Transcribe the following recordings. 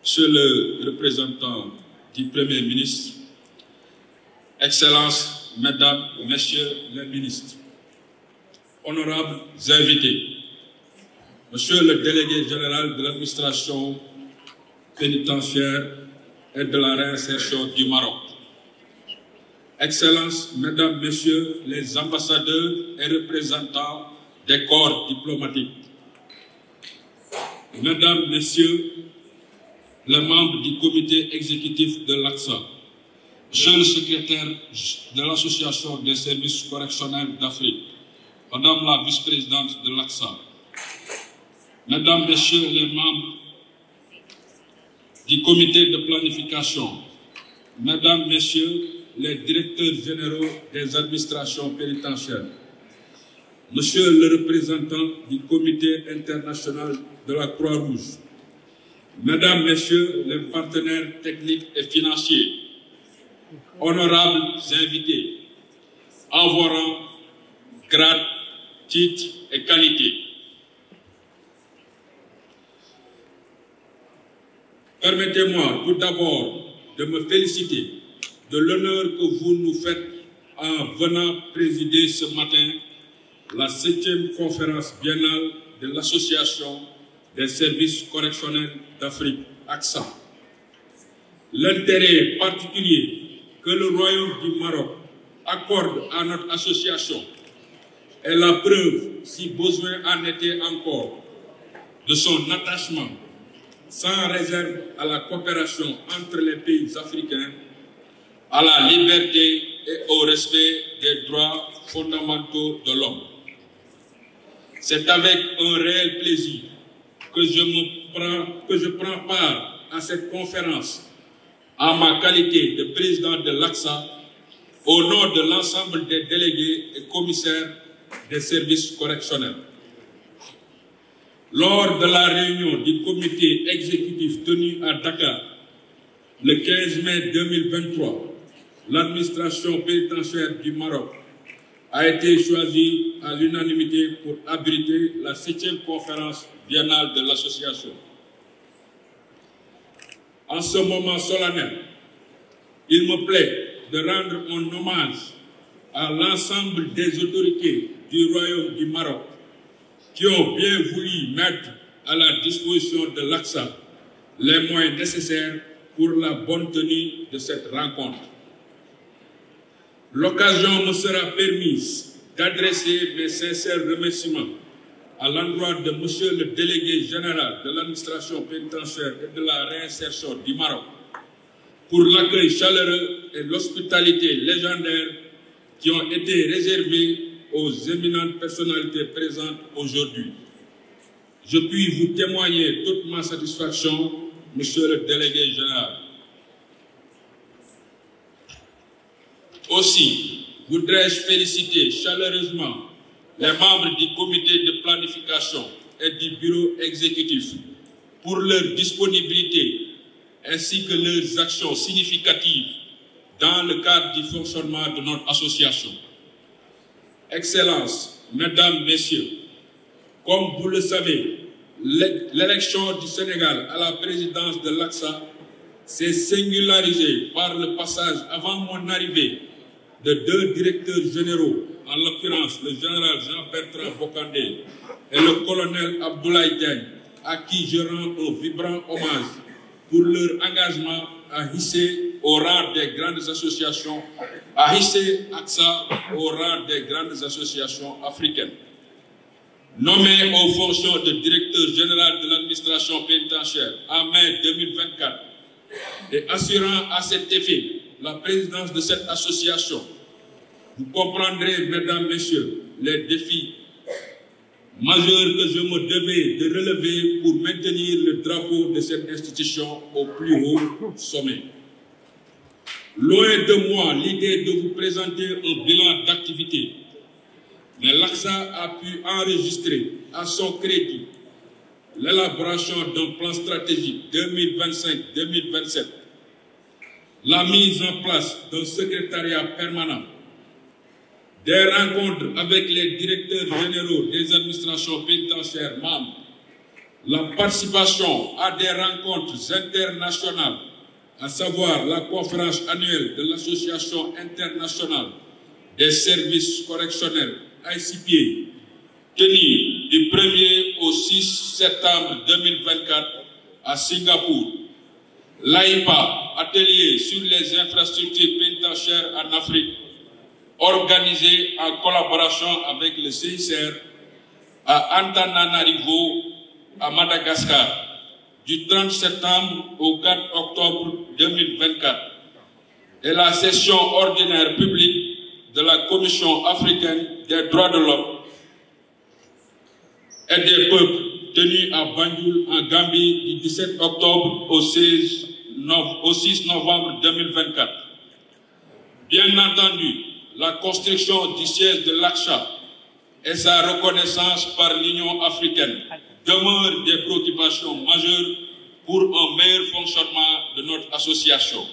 Monsieur le représentant du Premier ministre, Excellences, Mesdames, Messieurs les ministres, honorables invités, Monsieur le délégué général de l'administration pénitentiaire et de la réinsertion du Maroc, Excellences, Mesdames, Messieurs les ambassadeurs et représentants des corps diplomatiques, Mesdames, Messieurs les membres du comité exécutif de l'ACSA, Monsieur le secrétaire de l'Association des services correctionnels d'Afrique, Madame la vice-présidente de l'ACSA, Mesdames, Messieurs les membres du comité de planification, Mesdames, Messieurs les directeurs généraux des administrations pénitentiaires, Monsieur le représentant du comité international de la Croix-Rouge, Mesdames, Messieurs les partenaires techniques et financiers, honorables invités, en vos rangs, grades, titres et qualités. Permettez-moi tout d'abord de me féliciter de l'honneur que vous nous faites en venant présider ce matin la 7e conférence biennale de l'Association des services correctionnels d'Afrique, ACSA. L'intérêt particulier que le Royaume du Maroc accorde à notre association est la preuve, si besoin en était encore, de son attachement sans réserve à la coopération entre les pays africains, à la liberté et au respect des droits fondamentaux de l'homme. C'est avec un réel plaisir que je prends part à cette conférence en ma qualité de président de l'ACSA au nom de l'ensemble des délégués et commissaires des services correctionnels. Lors de la réunion du comité exécutif tenu à Dakar le 15 mai 2023, l'administration pénitentiaire du Maroc a été choisie à l'unanimité pour abriter la 7e conférence biennale de l'association. En ce moment solennel, il me plaît de rendre un hommage à l'ensemble des autorités du Royaume du Maroc qui ont bien voulu mettre à la disposition de l'ACSA les moyens nécessaires pour la bonne tenue de cette rencontre. L'occasion me sera permise d'adresser mes sincères remerciements à l'endroit de Monsieur le délégué général de l'administration pénitentiaire et de la réinsertion du Maroc pour l'accueil chaleureux et l'hospitalité légendaire qui ont été réservés aux éminentes personnalités présentes aujourd'hui. Je puis vous témoigner toute ma satisfaction, Monsieur le délégué général. Aussi, voudrais-je féliciter chaleureusement les membres du comité de planification et du bureau exécutif pour leur disponibilité ainsi que leurs actions significatives dans le cadre du fonctionnement de notre association. Excellences, Mesdames, Messieurs, comme vous le savez, l'élection du Sénégal à la présidence de l'ACSA s'est singularisée par le passage avant mon arrivée de 2 directeurs généraux, en l'occurrence le général Jean-Bertrand Bokandé et le colonel Abdoulaye Diagne, à qui je rends un vibrant hommage pour leur engagement à hisser au rang des grandes associations, à hisser ACSA au rang des grandes associations africaines. Nommé aux fonctions de directeur général de l'administration pénitentiaire en mai 2024 et assurant à cet effet la présidence de cette association, vous comprendrez, Mesdames, Messieurs, les défis majeurs que je me devais de relever pour maintenir le drapeau de cette institution au plus haut sommet. Loin de moi l'idée de vous présenter un bilan d'activité, mais l'ACSA a pu enregistrer à son crédit l'élaboration d'un plan stratégique 2025-2027, la mise en place d'un secrétariat permanent, des rencontres avec les directeurs généraux des administrations pénitentiaires membres la participation à des rencontres internationales, à savoir la conférence annuelle de l'Association internationale des services correctionnels, ICPA, tenue du 1er au 6 septembre 2024 à Singapour. L'AIPA, atelier sur les infrastructures pénitentiaires en Afrique, organisé en collaboration avec le CICR à Antananarivo, à Madagascar, du 30 septembre au 4 octobre 2024, et la session ordinaire publique de la Commission africaine des droits de l'homme et des peuples tenue à Banjul en Gambie du 17 octobre au 6 novembre 2024. Bien entendu, la construction du siège de l'ACSA et sa reconnaissance par l'Union africaine demeurent des préoccupations majeures pour un meilleur fonctionnement de notre association.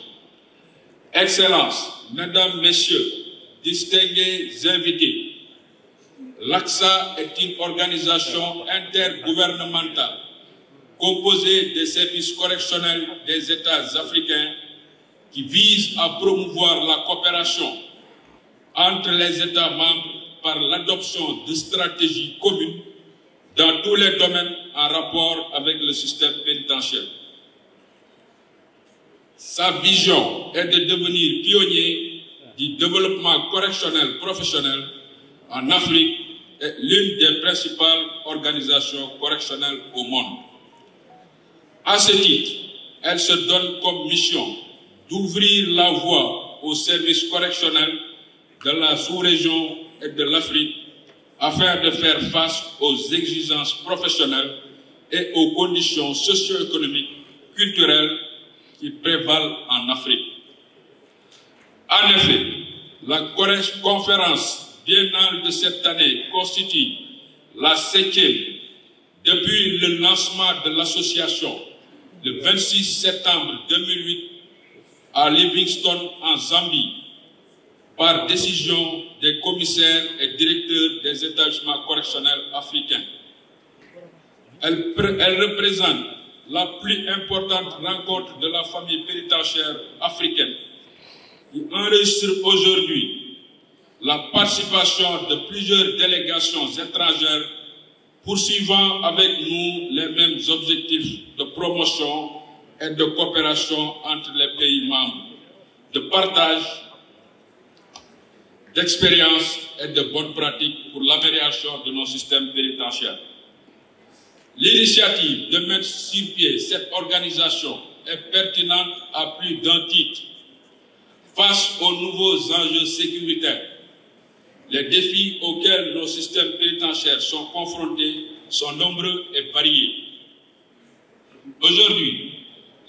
Excellences, Mesdames, Messieurs, distingués invités, l'ACSA est une organisation intergouvernementale composée des services correctionnels des États africains qui vise à promouvoir la coopération entre les États membres par l'adoption de stratégies communes dans tous les domaines en rapport avec le système pénitentiaire. Sa vision est de devenir pionnier du développement correctionnel professionnel en Afrique et l'une des principales organisations correctionnelles au monde. À ce titre, elle se donne comme mission d'ouvrir la voie aux services correctionnels de la sous-région et de l'Afrique afin de faire face aux exigences professionnelles et aux conditions socio-économiques, culturelles qui prévalent en Afrique. En effet, la conférence biennale de cette année constitue la 7e depuis le lancement de l'association le 26 septembre 2008 à Livingstone en Zambie par décision des commissaires et directeurs des établissements correctionnels africains. Elle représente la plus importante rencontre de la famille pénitentiaire africaine qui enregistre aujourd'hui la participation de plusieurs délégations étrangères poursuivant avec nous les mêmes objectifs de promotion et de coopération entre les pays membres, de partage d'expériences et de bonnes pratiques pour l'amélioration de nos systèmes pénitentiaires. L'initiative de mettre sur pied cette organisation est pertinente à plus d'un titre. Face aux nouveaux enjeux sécuritaires, les défis auxquels nos systèmes pénitentiaires sont confrontés sont nombreux et variés. Aujourd'hui,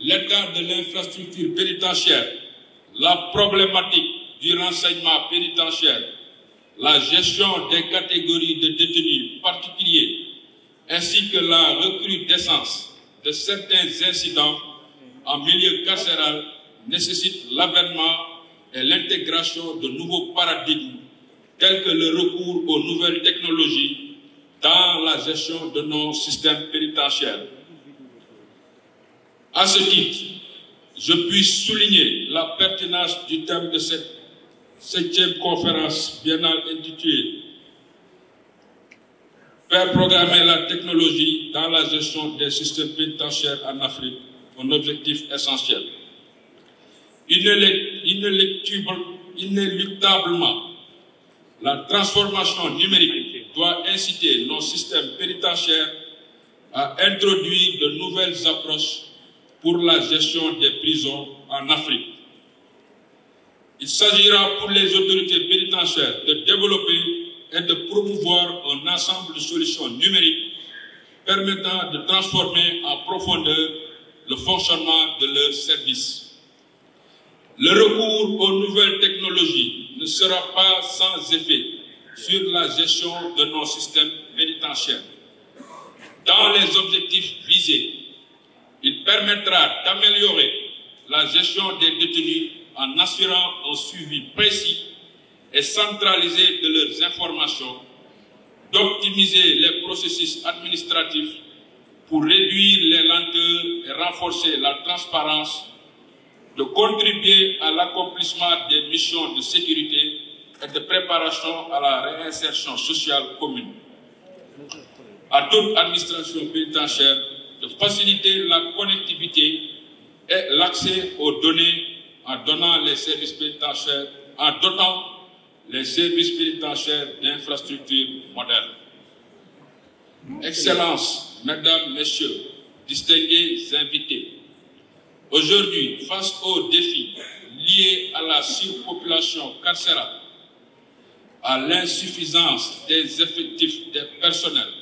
l'état de l'infrastructure pénitentiaire, la problématique du renseignement pénitentiaire, la gestion des catégories de détenus particuliers, ainsi que la recrudescence de certains incidents en milieu carcéral nécessitent l'avènement et l'intégration de nouveaux paradigmes tels que le recours aux nouvelles technologies dans la gestion de nos systèmes pénitentiaires. À ce titre, je puis souligner la pertinence du thème de cette 7e conférence biennale intitulée « Faire programmer la technologie dans la gestion des systèmes pénitentiaires en Afrique, un objectif essentiel. » Inéluctablement, la transformation numérique doit inciter nos systèmes pénitentiaires à introduire de nouvelles approches pour la gestion des prisons en Afrique. Il s'agira pour les autorités pénitentiaires de développer et de promouvoir un ensemble de solutions numériques permettant de transformer en profondeur le fonctionnement de leurs services. Le recours aux nouvelles technologies ne sera pas sans effet sur la gestion de nos systèmes pénitentiaires. Dans les objectifs visés, il permettra d'améliorer la gestion des détenus en assurant un suivi précis et centralisé de leurs informations, d'optimiser les processus administratifs pour réduire les lenteurs et renforcer la transparence, de contribuer à l'accomplissement des missions de sécurité et de préparation à la réinsertion sociale commune. À toute administration pénitentiaire, de faciliter la connectivité et l'accès aux données en dotant les services pénitentiaires d'infrastructures modernes. Excellences, Mesdames, Messieurs, distingués invités, aujourd'hui, face aux défis liés à la surpopulation carcérale, à l'insuffisance des effectifs des personnels,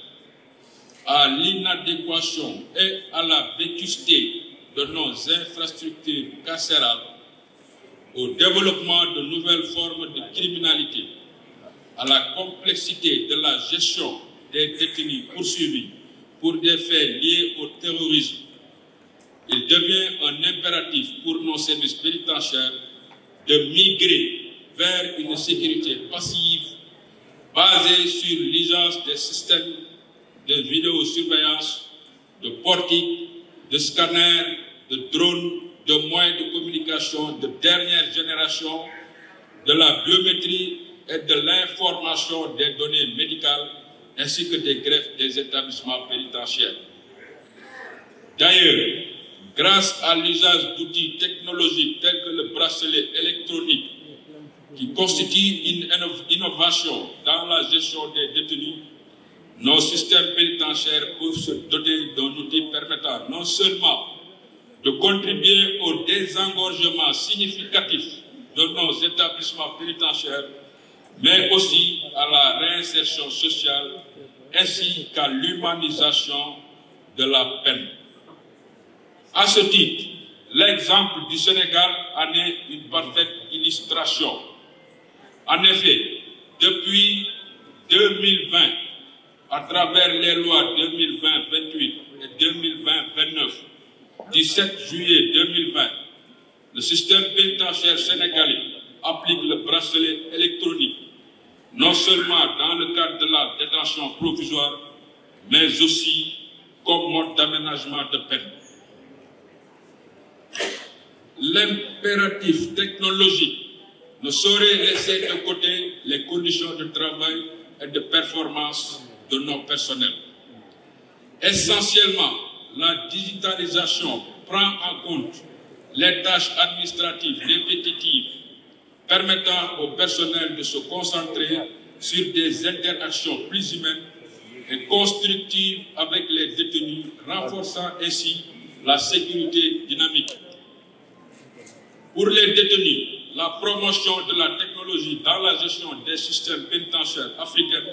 à l'inadéquation et à la vétusté de nos infrastructures carcérales, au développement de nouvelles formes de criminalité, à la complexité de la gestion des détenus poursuivis pour des faits liés au terrorisme, il devient un impératif pour nos services pénitentiaires de migrer vers une sécurité passive basée sur l'usage des systèmes de vidéosurveillance, de portiques, de scanners, de drones, de moyens de communication de dernière génération, de la biométrie et de l'information des données médicales, ainsi que des greffes des établissements pénitentiaires. D'ailleurs, grâce à l'usage d'outils technologiques tels que le bracelet électronique, qui constitue une innovation dans la gestion des détenus, nos systèmes pénitentiaires peuvent se doter d'un outil permettant non seulement de contribuer au désengorgement significatif de nos établissements pénitentiaires, mais aussi à la réinsertion sociale ainsi qu'à l'humanisation de la peine. À ce titre, l'exemple du Sénégal en est une parfaite illustration. En effet, depuis 2020, à travers les lois 2020-28 et 2020-29, du 7 juillet 2020, le système pénitentiaire sénégalais applique le bracelet électronique, non seulement dans le cadre de la détention provisoire, mais aussi comme mode d'aménagement de peine. L'impératif technologique ne saurait laisser de côté les conditions de travail et de performance de nos personnels. Essentiellement, la digitalisation prend en compte les tâches administratives répétitives permettant au personnel de se concentrer sur des interactions plus humaines et constructives avec les détenus, renforçant ainsi la sécurité dynamique. Pour les détenus, la promotion de la technologie dans la gestion des systèmes pénitentiaires africains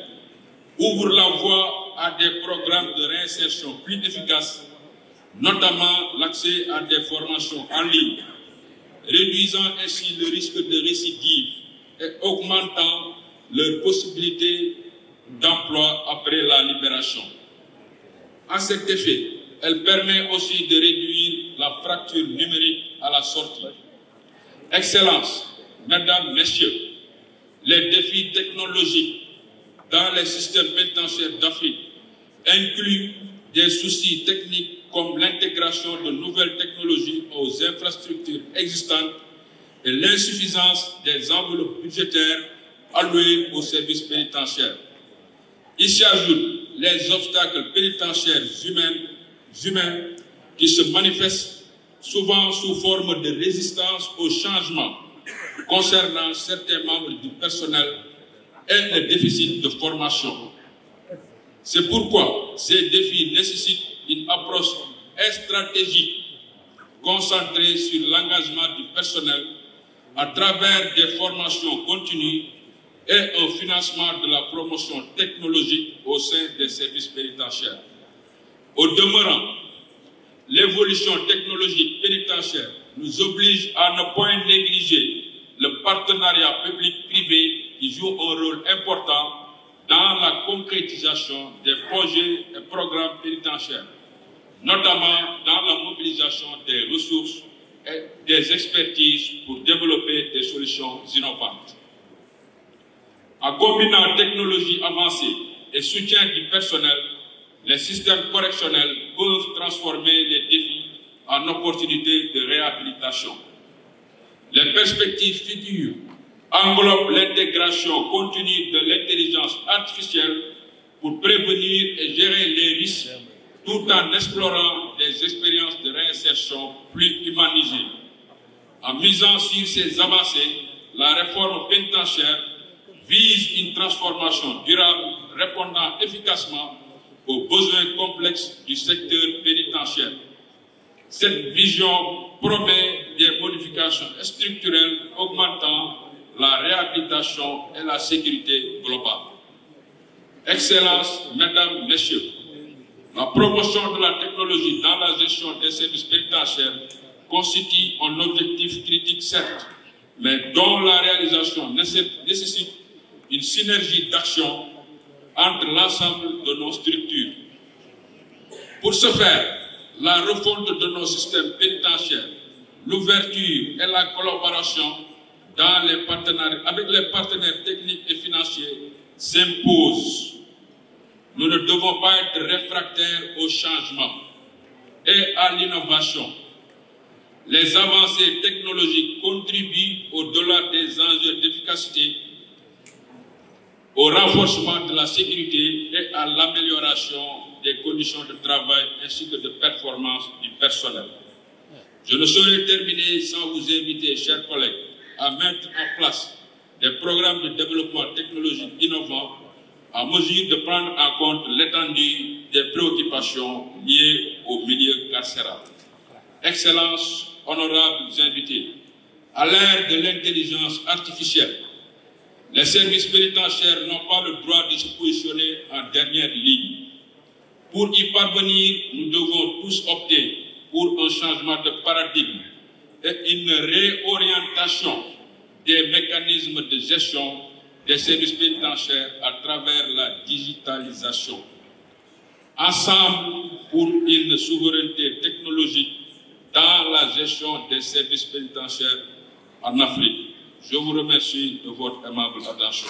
ouvre la voie à des programmes de réinsertion plus efficaces, notamment l'accès à des formations en ligne, réduisant ainsi le risque de récidive et augmentant leurs possibilités d'emploi après la libération. À cet effet, elle permet aussi de réduire la fracture numérique à la sortie. Excellences, Mesdames, Messieurs, les défis technologiques dans les systèmes pénitentiaires d'Afrique incluent des soucis techniques comme l'intégration de nouvelles technologies aux infrastructures existantes et l'insuffisance des enveloppes budgétaires allouées aux services pénitentiaires. Il s'y ajoute les obstacles pénitentiaires humains qui se manifestent souvent sous forme de résistance au changement concernant certains membres du personnel et le déficit de formation. C'est pourquoi ces défis nécessitent une approche stratégique concentrée sur l'engagement du personnel à travers des formations continues et un financement de la promotion technologique au sein des services pénitentiaires. Au demeurant, l'évolution technologique pénitentiaire nous oblige à ne point négliger le partenariat public-privé qui joue un rôle important dans la concrétisation des projets et programmes pénitentiaires, notamment dans la mobilisation des ressources et des expertises pour développer des solutions innovantes. En combinant technologie avancée et soutien du personnel, les systèmes correctionnels peuvent transformer les défis en opportunités de réhabilitation. Les perspectives futures englobent l'intégration continue de l'intelligence artificielle pour prévenir et gérer les risques tout en explorant des expériences de réinsertion plus humanisées. En misant sur ces avancées, la réforme pénitentiaire vise une transformation durable répondant efficacement aux besoins complexes du secteur pénitentiaire. Cette vision promet des modifications structurelles augmentant la réhabilitation et la sécurité globale. Excellences, Mesdames, Messieurs, la promotion de la technologie dans la gestion des services pénitentiaires constitue un objectif critique, certes, mais dont la réalisation nécessite une synergie d'action entre l'ensemble de nos structures. Pour ce faire, la refonte de nos systèmes pénitentiaires, l'ouverture et la collaboration avec les partenaires techniques et financiers s'imposent. Nous ne devons pas être réfractaires au changement et à l'innovation. Les avancées technologiques contribuent au-delà des enjeux d'efficacité au renforcement de la sécurité et à l'amélioration des conditions de travail ainsi que de performance du personnel. Je ne saurais terminer sans vous inviter, chers collègues, à mettre en place des programmes de développement technologique innovants à mesure de prendre en compte l'étendue des préoccupations liées au milieu carcéral. Excellences, honorables invités, à l'ère de l'intelligence artificielle, les services pénitentiaires n'ont pas le droit de se positionner en dernière ligne. Pour y parvenir, nous devons tous opter pour un changement de paradigme et une réorientation des mécanismes de gestion des services pénitentiaires à travers la digitalisation. Ensemble pour une souveraineté technologique dans la gestion des services pénitentiaires en Afrique. Je vous remercie de votre aimable attention.